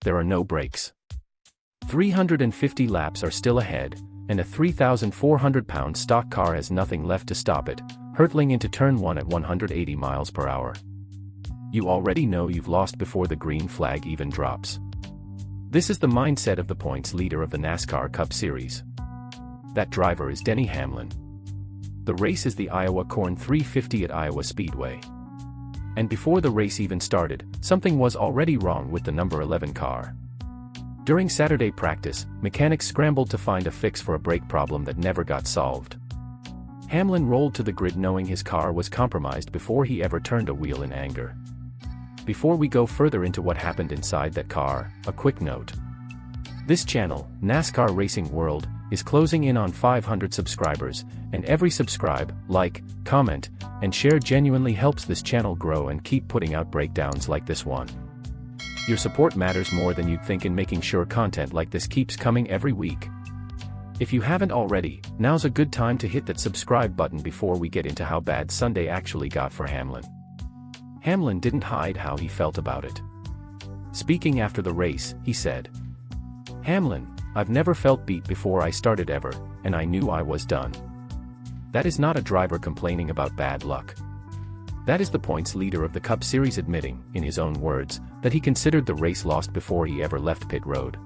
there are no brakes. 350 laps are still ahead, and a 3,400-pound stock car has nothing left to stop it, hurtling into turn 1 at 180 miles per hour. You already know you've lost before the green flag even drops. This is the mindset of the points leader of the NASCAR Cup Series. That driver is Denny Hamlin. The race is the Iowa Corn 350 at Iowa Speedway. And before the race even started, something was already wrong with the number 11 car. During Saturday practice, mechanics scrambled to find a fix for a brake problem that never got solved. Hamlin rolled to the grid knowing his car was compromised before he ever turned a wheel in anger. Before we go further into what happened inside that car, a quick note. This channel, NASCAR Racing World, is closing in on 500 subscribers, and every subscribe, like, comment, and share genuinely helps this channel grow and keep putting out breakdowns like this one. Your support matters more than you'd think in making sure content like this keeps coming every week. If you haven't already, now's a good time to hit that subscribe button before we get into how bad Sunday actually got for Hamlin. Hamlin didn't hide how he felt about it. Speaking after the race, he said, "Hamlin, I've never felt beat before I started ever, and I knew I was done." That is not a driver complaining about bad luck. That is the points leader of the Cup Series admitting, in his own words, that he considered the race lost before he ever left pit road.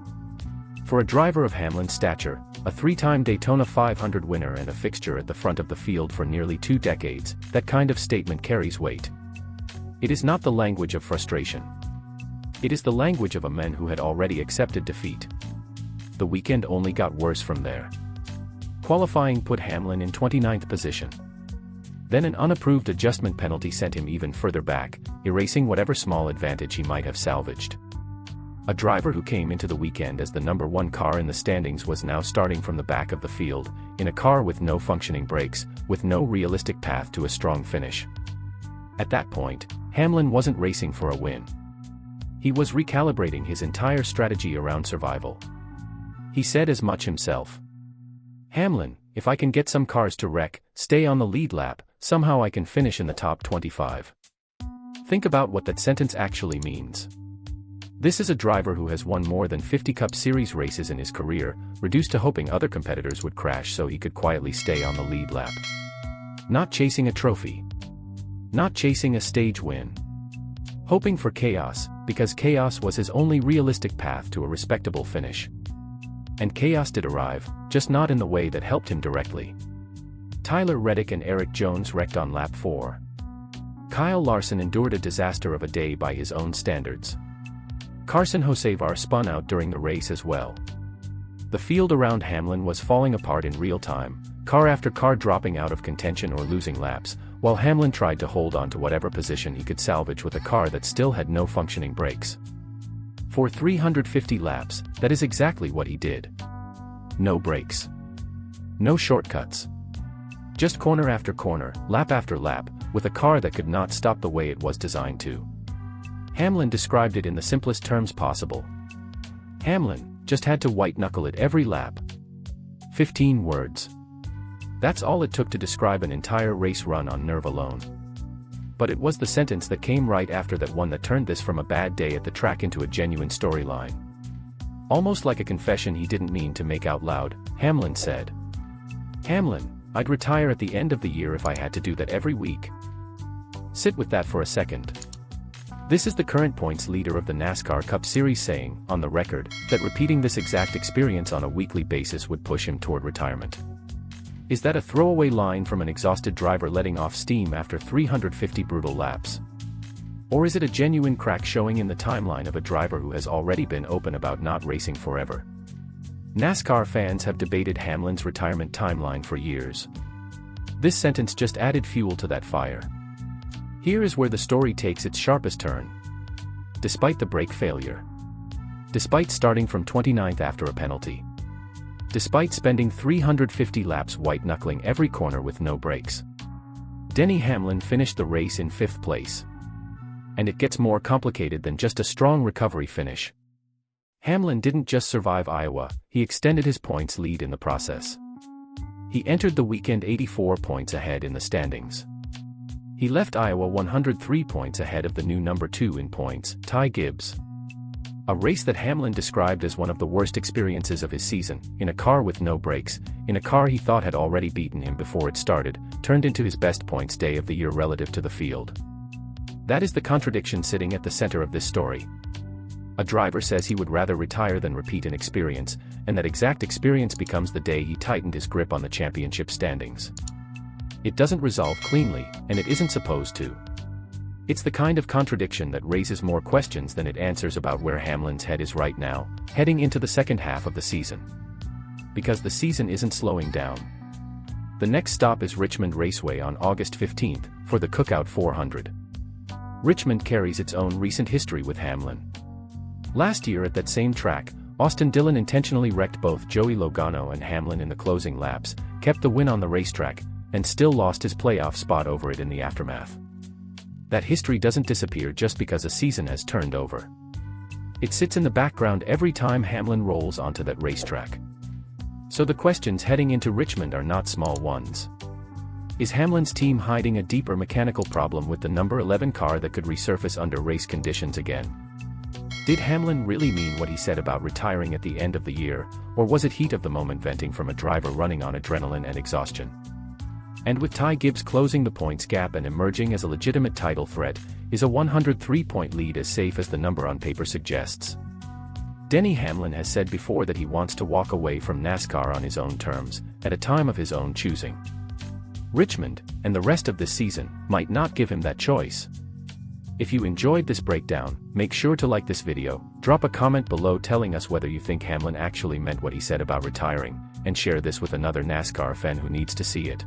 For a driver of Hamlin's stature, a 3-time Daytona 500 winner and a fixture at the front of the field for nearly 2 decades, that kind of statement carries weight. It is not the language of frustration. It is the language of a man who had already accepted defeat. The weekend only got worse from there. Qualifying put Hamlin in 29th position. Then an unapproved adjustment penalty sent him even further back, erasing whatever small advantage he might have salvaged. A driver who came into the weekend as the number 1 car in the standings was now starting from the back of the field, in a car with no functioning brakes, with no realistic path to a strong finish. At that point, Hamlin wasn't racing for a win. He was recalibrating his entire strategy around survival. He said as much himself. "Hamlin, if I can get some cars to wreck, stay on the lead lap, somehow I can finish in the top 25. Think about what that sentence actually means. This is a driver who has won more than 50 Cup Series races in his career, reduced to hoping other competitors would crash so he could quietly stay on the lead lap. Not chasing a trophy. Not chasing a stage win. Hoping for chaos, because chaos was his only realistic path to a respectable finish. And chaos did arrive, just not in the way that helped him directly. Tyler Reddick and Eric Jones wrecked on lap 4. Kyle Larson endured a disaster of a day by his own standards. Carson Hocevar spun out during the race as well. The field around Hamlin was falling apart in real time, car after car dropping out of contention or losing laps, while Hamlin tried to hold on to whatever position he could salvage with a car that still had no functioning brakes. For 350 laps, that is exactly what he did. No brakes. No shortcuts. Just corner after corner, lap after lap, with a car that could not stop the way it was designed to. Hamlin described it in the simplest terms possible. Hamlin just had to white-knuckle it every lap. 15 words. That's all it took to describe an entire race run on nerve alone. But it was the sentence that came right after that one that turned this from a bad day at the track into a genuine storyline. Almost like a confession he didn't mean to make out loud, Hamlin said, "Hamlin, I'd retire at the end of the year if I had to do that every week." Sit with that for a second. This is the current points leader of the NASCAR Cup Series saying, on the record, that repeating this exact experience on a weekly basis would push him toward retirement. Is that a throwaway line from an exhausted driver letting off steam after 350 brutal laps? Or is it a genuine crack showing in the timeline of a driver who has already been open about not racing forever? NASCAR fans have debated Hamlin's retirement timeline for years. This sentence just added fuel to that fire. Here is where the story takes its sharpest turn. Despite the brake failure. Despite starting from 29th after a penalty. Despite spending 350 laps white-knuckling every corner with no brakes. Denny Hamlin finished the race in 5th place. And it gets more complicated than just a strong recovery finish. Hamlin didn't just survive Iowa, he extended his points lead in the process. He entered the weekend 84 points ahead in the standings. He left Iowa 103 points ahead of the new number 2 in points, Ty Gibbs. A race that Hamlin described as one of the worst experiences of his season, in a car with no brakes, in a car he thought had already beaten him before it started, turned into his best points day of the year relative to the field. That is the contradiction sitting at the center of this story. A driver says he would rather retire than repeat an experience, and that exact experience becomes the day he tightened his grip on the championship standings. It doesn't resolve cleanly, and it isn't supposed to. It's the kind of contradiction that raises more questions than it answers about where Hamlin's head is right now, heading into the second half of the season. Because the season isn't slowing down. The next stop is Richmond Raceway on August 15th, for the Cookout 400. Richmond carries its own recent history with Hamlin. Last year at that same track, Austin Dillon intentionally wrecked both Joey Logano and Hamlin in the closing laps, kept the win on the racetrack, and still lost his playoff spot over it in the aftermath. That history doesn't disappear just because a season has turned over. It sits in the background every time Hamlin rolls onto that racetrack. So the questions heading into Richmond are not small ones. Is Hamlin's team hiding a deeper mechanical problem with the number 11 car that could resurface under race conditions again? Did Hamlin really mean what he said about retiring at the end of the year, or was it heat of the moment venting from a driver running on adrenaline and exhaustion? And with Ty Gibbs closing the points gap and emerging as a legitimate title threat, is a 103-point lead as safe as the number on paper suggests? Denny Hamlin has said before that he wants to walk away from NASCAR on his own terms, at a time of his own choosing. Richmond, and the rest of this season, might not give him that choice. If you enjoyed this breakdown, make sure to like this video, drop a comment below telling us whether you think Hamlin actually meant what he said about retiring, and share this with another NASCAR fan who needs to see it.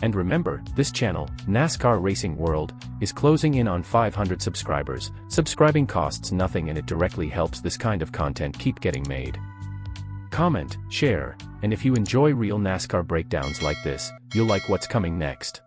And remember, this channel, NASCAR Racing World, is closing in on 500 subscribers. Subscribing costs nothing and it directly helps this kind of content keep getting made. Comment, share, and if you enjoy real NASCAR breakdowns like this, you'll like what's coming next.